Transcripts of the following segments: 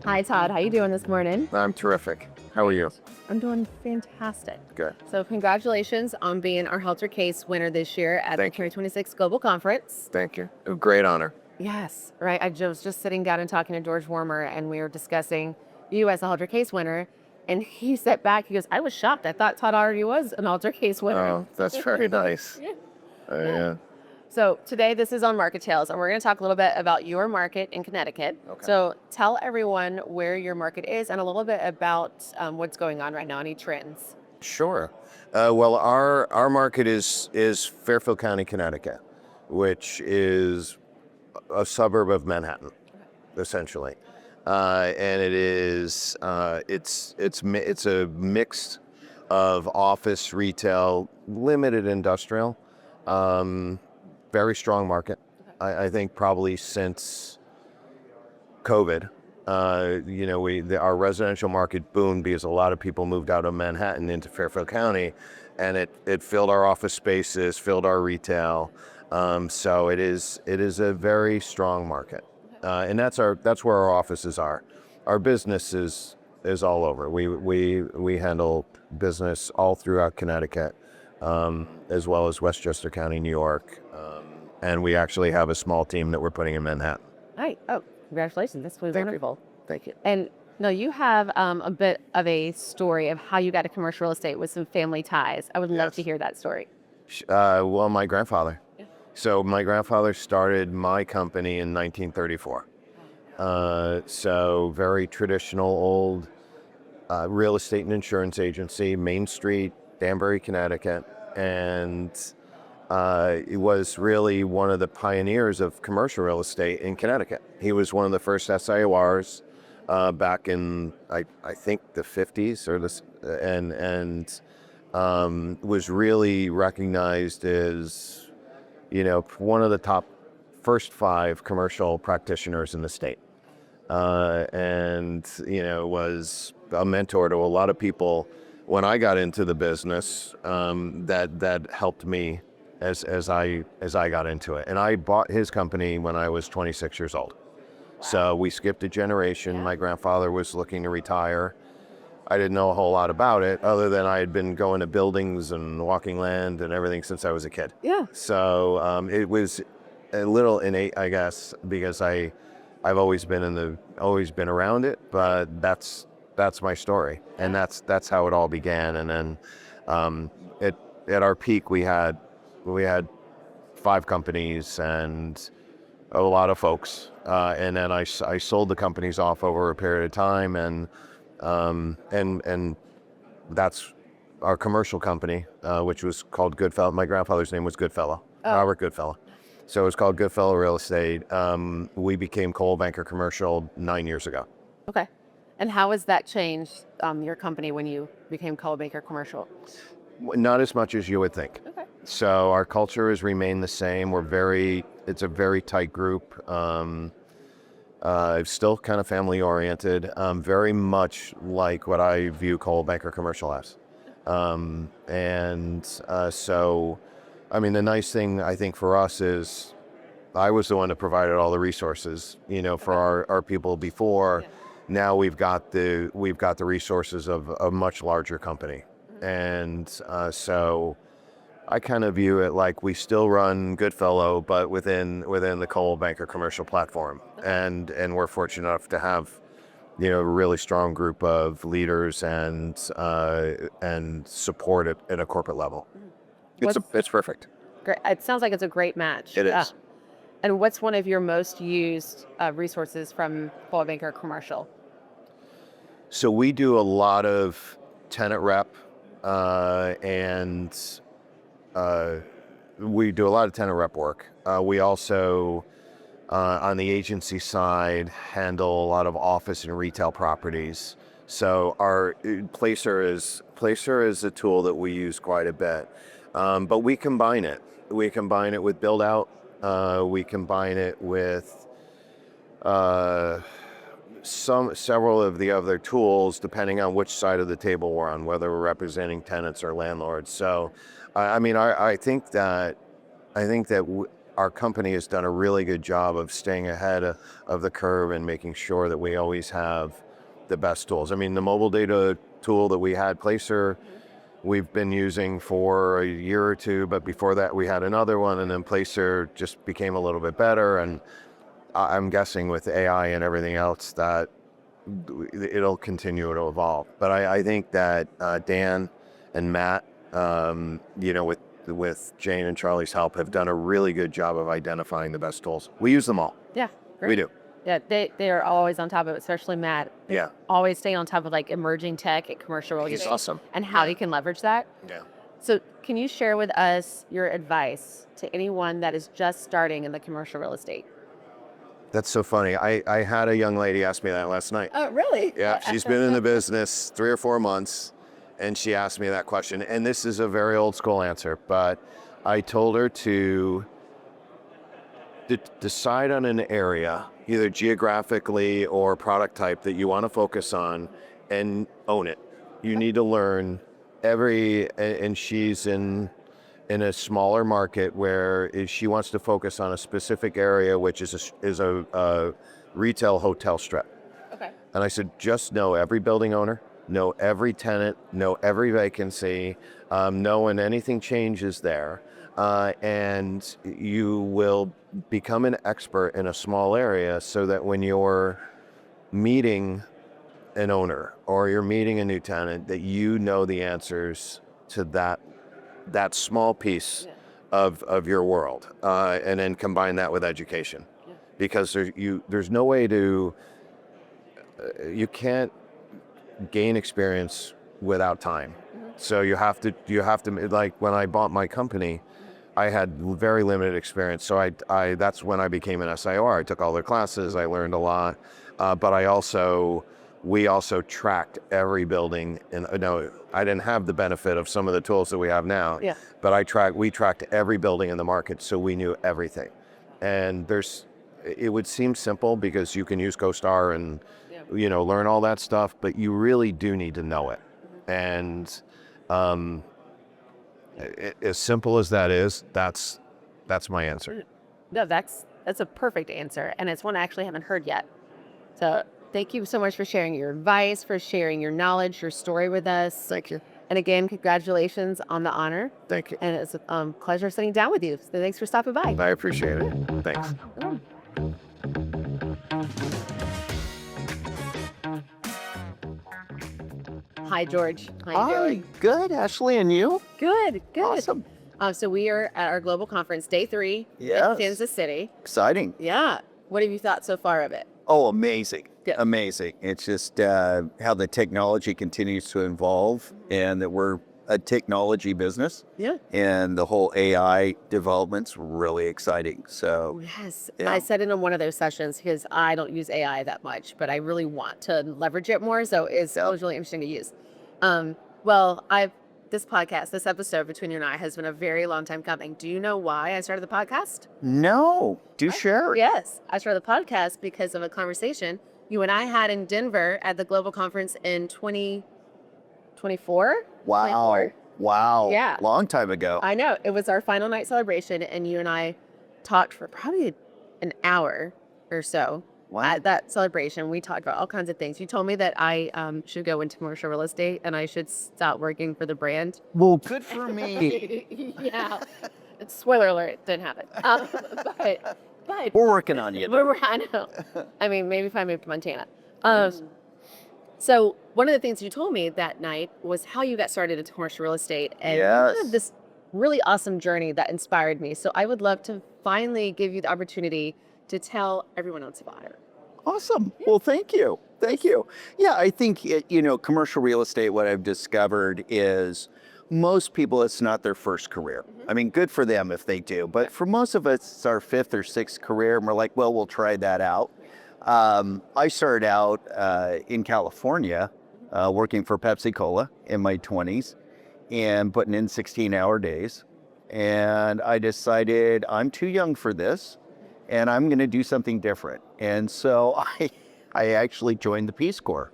Hi, Todd. How you doing this morning? I'm terrific. How are you? I'm doing fantastic. Good. So congratulations on being our Halter Case winner this year at Thank the you. 2026 Global Conference. Thank you. A great honor. Yes, right. Was just sitting down and talking to George Warmer, and we were discussing you as a Halter Case winner. And he sat back. He goes, "I was shocked. I thought Todd already was an Halter Case winner." Oh, that's very nice. Yeah. Yeah. So today this is on Market Tales, and we're going to talk a little bit about your market in Connecticut. Okay. So tell everyone where your market is and a little bit about what's going on right now, any trends. Sure. Well, our market is Fairfield County, Connecticut, which is a suburb of Manhattan, essentially, and it is it's a mix of office, retail, limited industrial. Very strong market. I think probably since COVID, our residential market boomed because a lot of people moved out of Manhattan into Fairfield County, and it filled our office spaces, filled our retail. So it is a very strong market, and that's where our offices are. Our business is all over. We handle business all throughout Connecticut, as well as Westchester County, New York. And we actually have a small team that we're putting in Manhattan. Hi. Oh, congratulations. This was wonderful. Thank you. And no, you have a bit of a story of how you got to commercial real estate with some family ties. I would love to hear that story. Well, my grandfather. Yeah. So my grandfather started my company in 1934. So very traditional old real estate and insurance agency, Main Street, Danbury, Connecticut. And he was really one of the pioneers of commercial real estate in Connecticut. He was one of the first SIORs back in I think the 50s and was really recognized as one of the top first 5 commercial practitioners in the state, and was a mentor to a lot of people when I got into the business, that helped me as I got into it. And I bought his company when I was 26 years old. Wow. So we skipped a generation. Yeah. My grandfather was looking to retire. I didn't know a whole lot about it other than I had been going to buildings and walking land and everything since I was a kid. Yeah. So it was a little innate, I guess, because I've always been around it, but that's my story. And that's how it all began. And then at our peak we had 5 companies and a lot of folks, and then I sold the companies off over a period of time, and that's our commercial company, which was called Goodfellow. My grandfather's name was Goodfellow, Robert Goodfellow. So it was called Goodfellow Real Estate. We became Coldwell Banker Commercial 9 years ago. Okay. And how has that changed your company when you became Coldwell Banker Commercial? Not as much as you would think. Okay. So our culture has remained the same. It's a very tight group. Still kind of family oriented. Very much like what I view Coldwell Banker Commercial as. So, I mean, the nice thing I think for us is I was the one that provided all the resources, for our people before. Yeah. Now we've got the resources of a much larger company. And so I kind of view it like we still run Goodfellow, but within the Coldwell Banker Commercial platform. And we're fortunate enough to have, a really strong group of leaders and support at a corporate level. It's perfect. Great. It sounds like it's a great match. It is. And what's one of your most used resources from Coldwell Banker Commercial? So we do a lot of tenant rep. And we do a lot of tenant rep work. We also, on the agency side, handle a lot of office and retail properties. So our Placer is a tool that we use quite a bit. But we combine it. We combine it with build out. We combine it with several of the other tools, depending on which side of the table we're on, whether we're representing tenants or landlords. So, I think that our company has done a really good job of staying ahead of the curve and making sure that we always have the best tools. I mean, the mobile data tool that we had, Placer, we've been using for a year or two, but before that we had another one, and then Placer just became a little bit better. And I'm guessing with AI and everything else that it'll continue to evolve. But I think that Dan and Matt, with Jane and Charlie's help, have done a really good job of identifying the best tools. We use them all. Yeah, great. We do. Yeah, they are always on top of it, especially Matt. Yeah. Always staying on top of like emerging tech and commercial real estate. He's awesome. And how you can leverage that. Yeah. So can you share with us your advice to anyone that is just starting in the commercial real estate? That's so funny. I had a young lady ask me that last night. Oh, really? Yeah, she's been in the business 3 or 4 months, and she asked me that question. And this is a very old school answer, but I told her to decide on an area, either geographically or product type, that you want to focus on and own it. You need to learn and she's in a smaller market where she wants to focus on a specific area, which is a retail hotel strip. Okay. And I said, just know every building owner, know every tenant, know every vacancy, know when anything changes there. And you will become an expert in a small area, so that when you're meeting an owner or you're meeting a new tenant, that you know the answers to that small piece of your world, and then combine that with education. Yeah. Because there's no way you can't gain experience without time. Mm-hmm. So you have to, like when I bought my company, I had very limited experience. So I that's when I became an SIR. I took all their classes, I learned a lot, but we also tracked every building. And no, I didn't have the benefit of some of the tools that we have now. Yeah. But we tracked every building in the market, so we knew everything. And it would seem simple because you can use CoStar and learn all that stuff, but you really do need to know it. And as simple as that is, that's my answer. No, that's a perfect answer, and it's one I actually haven't heard yet. So thank you so much for sharing your advice, for sharing your knowledge, your story with us. Thank you. And again, congratulations on the honor. Thank you. And it's a pleasure sitting down with you. So thanks for stopping by. I appreciate it. Thanks. Hi, George. Hi, good, Ashley, and you? Good. Awesome. So we are at our global conference, day 3 Yes. in Kansas City. Exciting. Yeah. What have you thought so far of it? Oh, amazing. Yeah. Amazing. It's just how the technology continues to evolve, and that we're a technology business. Yeah. And the whole AI development's really exciting. So Yes. Yeah. I said it in one of those sessions because I don't use AI that much, but I really want to leverage it more. So it was really interesting to use. This episode between you and I has been a very long time coming. Do you know why I started the podcast? no, do share. Yes. I started the podcast because of a conversation you and I had in Denver at the global conference in 2024. Wow. Yeah. Long time ago. I know. It was our final night celebration, and you and I talked for probably an hour or so. Wow. At that celebration, we talked about all kinds of things. You told me that I should go into commercial real estate and I should stop working for the brand. Well, good for me. Yeah. Spoiler alert, didn't happen. But We're working on you. I know. I mean, maybe if I moved to Montana. So one of the things you told me that night was how you got started into commercial real estate, and you had this really awesome journey that inspired me. So I would love to finally give you the opportunity to tell everyone else about it. Awesome. Well, thank you. Thank you. Yeah, I think, commercial real estate, what I've discovered is most people, it's not their first career. I mean, good for them if they do. But for most of us, it's our 5th or 6th career. And we're like, well, we'll try that out. I started out in California working for Pepsi Cola in my 20s and putting in 16-hour days. And I decided I'm too young for this, and I'm going to do something different. And so I actually joined the Peace Corps,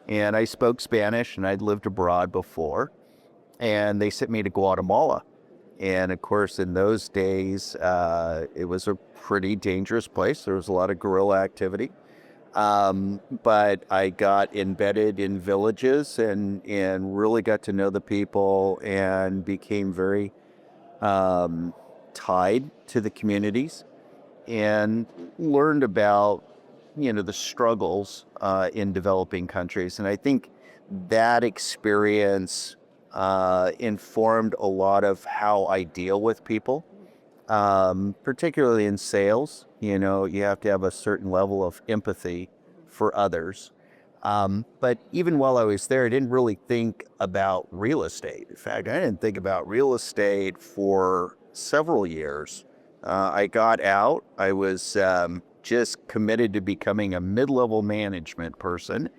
and I spoke Spanish, and I'd lived abroad before, and they sent me to Guatemala. And of course, in those days, it was a pretty dangerous place. There was a lot of guerrilla activity. But I got embedded in villages and really got to know the people and became very tied to the communities and learned about, the struggles in developing countries. And I think that experience informed a lot of how I deal with people, particularly in sales. You have to have a certain level of empathy for others. But even while I was there, I didn't really think about real estate. In fact, I didn't think about real estate for several years. I got out. I was just committed to becoming a mid-level management person.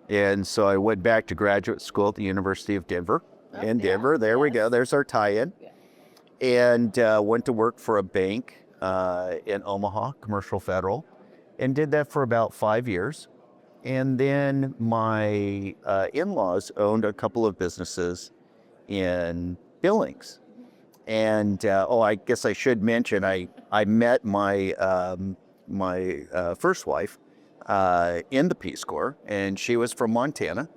And so I went back to graduate school at the University of Denver. In Denver, there we go. There's our tie-in. And went to work for a bank in Omaha, Commercial Federal, and did that for about 5 years. And then my in-laws owned a couple of businesses in Billings. And I guess I should mention I met my my first wife in the Peace Corps, and she was from Montana.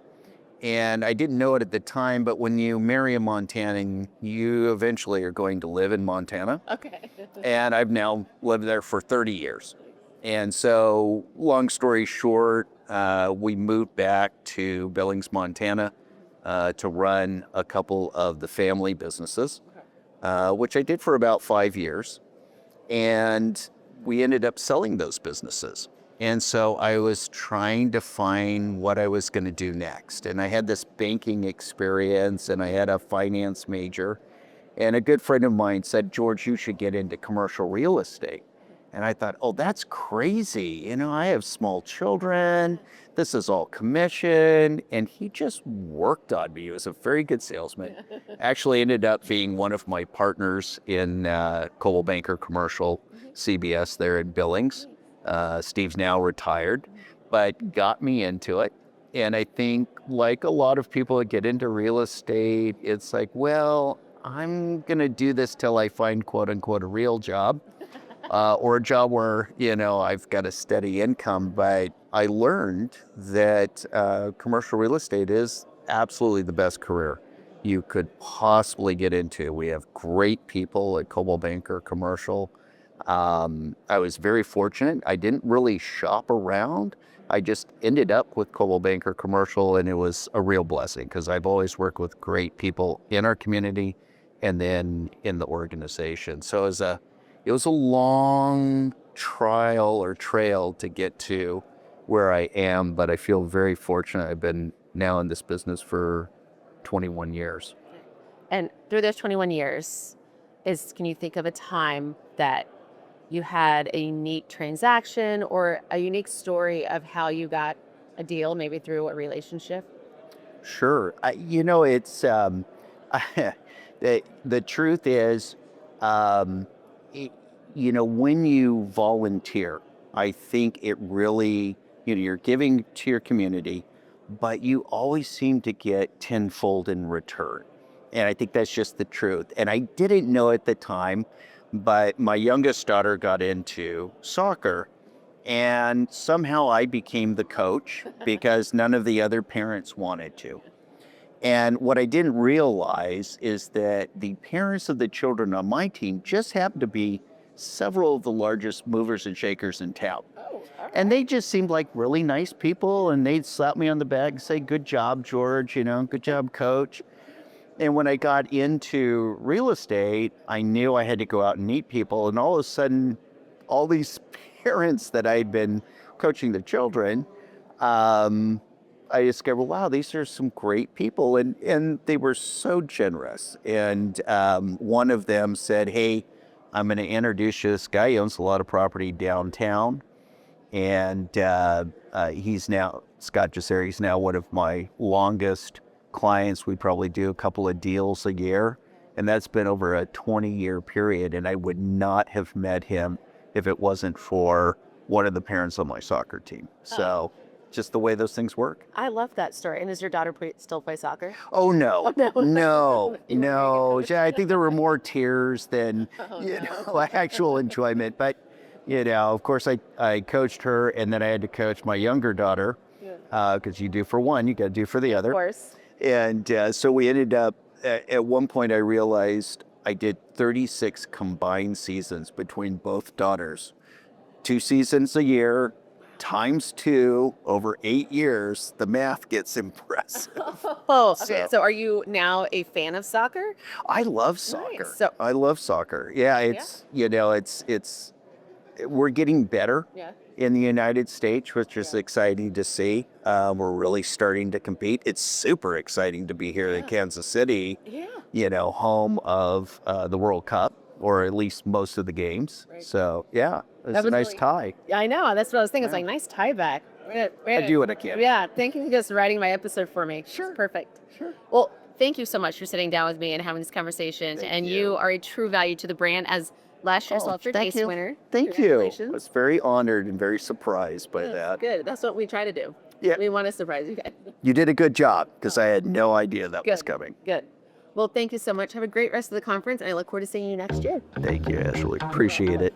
And I didn't know it at the time, but when you marry a Montanan, you eventually are going to live in Montana. Okay. And I've now lived there for 30 years. And so, long story short, we moved back to Billings, Montana, to run a couple of the family businesses, which I did for about 5 years. And we ended up selling those businesses. And so I was trying to find what I was going to do next. And I had this banking experience, and I had a finance major. And a good friend of mine said, "George, you should get into commercial real estate." And I thought, oh, that's crazy. I have small children. This is all commission. And he just worked on me. He was a very good salesman. Actually ended up being one of my partners in Coldwell Banker Commercial CBS there in Billings. Steve's now retired, but got me into it. And I think, like a lot of people that get into real estate, it's like, well, I'm going to do this till I find, quote unquote, a real job. Or a job where, I've got a steady income. But I learned that commercial real estate is absolutely the best career you could possibly get into. We have great people at Coldwell Banker Commercial. I was very fortunate. I didn't really shop around. I just ended up with Coldwell Banker Commercial, and it was a real blessing because I've always worked with great people in our community and then in the organization. So it was a long trail to get to where I am, but I feel very fortunate. I've been now in this business for 21 years. And through those 21 years, can you think of a time that you had a unique transaction or a unique story of how you got a deal, maybe through a relationship? Sure. It's the truth is, when you volunteer, I think it really, you're giving to your community, but you always seem to get tenfold in return. And I think that's just the truth. And I didn't know at the time, but my youngest daughter got into soccer, and somehow I became the coach because none of the other parents wanted to. And what I didn't realize is that the parents of the children on my team just happened to be several of the largest movers and shakers in town. Oh, all right. And they just seemed like really nice people, and they'd slap me on the back and say, "Good job, George, good job, coach." And when I got into real estate, I knew I had to go out and meet people. And all of a sudden, all these parents that I'd been coaching the children, I discovered, wow, these are some great people. And they were so generous. And one of them said, "Hey, I'm going to introduce you to this guy. He owns a lot of property downtown." And Scott Giseri, he's now one of my longest clients. We probably do a couple of deals a year, and that's been over a 20-year period. And I would not have met him if it wasn't for one of the parents on my soccer team. So just the way those things work. I love that story. And does your daughter still play soccer? Oh, no. no. No. You were No. making Yeah, I think there were more tears than, Oh, you no. know, actual enjoyment. But, you know, of course, I coached her, and then I had to coach my younger daughter, because you do for one, you got to do for the other. Of course. And so we ended up, at one point I realized I did 36 combined seasons between both daughters. 2 seasons a year, times 2 over 8 years. The math gets impressive. Oh, okay. So are you now a fan of soccer? I love soccer. Nice. So- I love soccer. Yeah, it's, you know, it's, we're getting better Yeah. in the United States, which is exciting to see. We're really starting to compete. It's super exciting to be here in Kansas City, Yeah. you know, home of the World Cup, or at least most of the games. Right. So, yeah, it's That a was nice really- tie. Yeah, I know. That's what I was thinking. It's Yeah. like, nice tie back. I do what I can. Yeah. Thank you for just writing my episode for me. Sure. It's perfect. Sure. Well, thank you so much for sitting down with me and having this conversation. Thank and you. are a true value to the brand as last year's Halter thank Case you. winner. Thank you. I Congratulations. was very honored and very surprised by that. Good. That's what we try to do. Yeah. We want to surprise you guys. You did a good job, because I had no idea that was Good. coming. Good. Well, thank you so much. Have a great rest of the conference, and I look forward to seeing you next year. Thank you, Ashley. Appreciate it.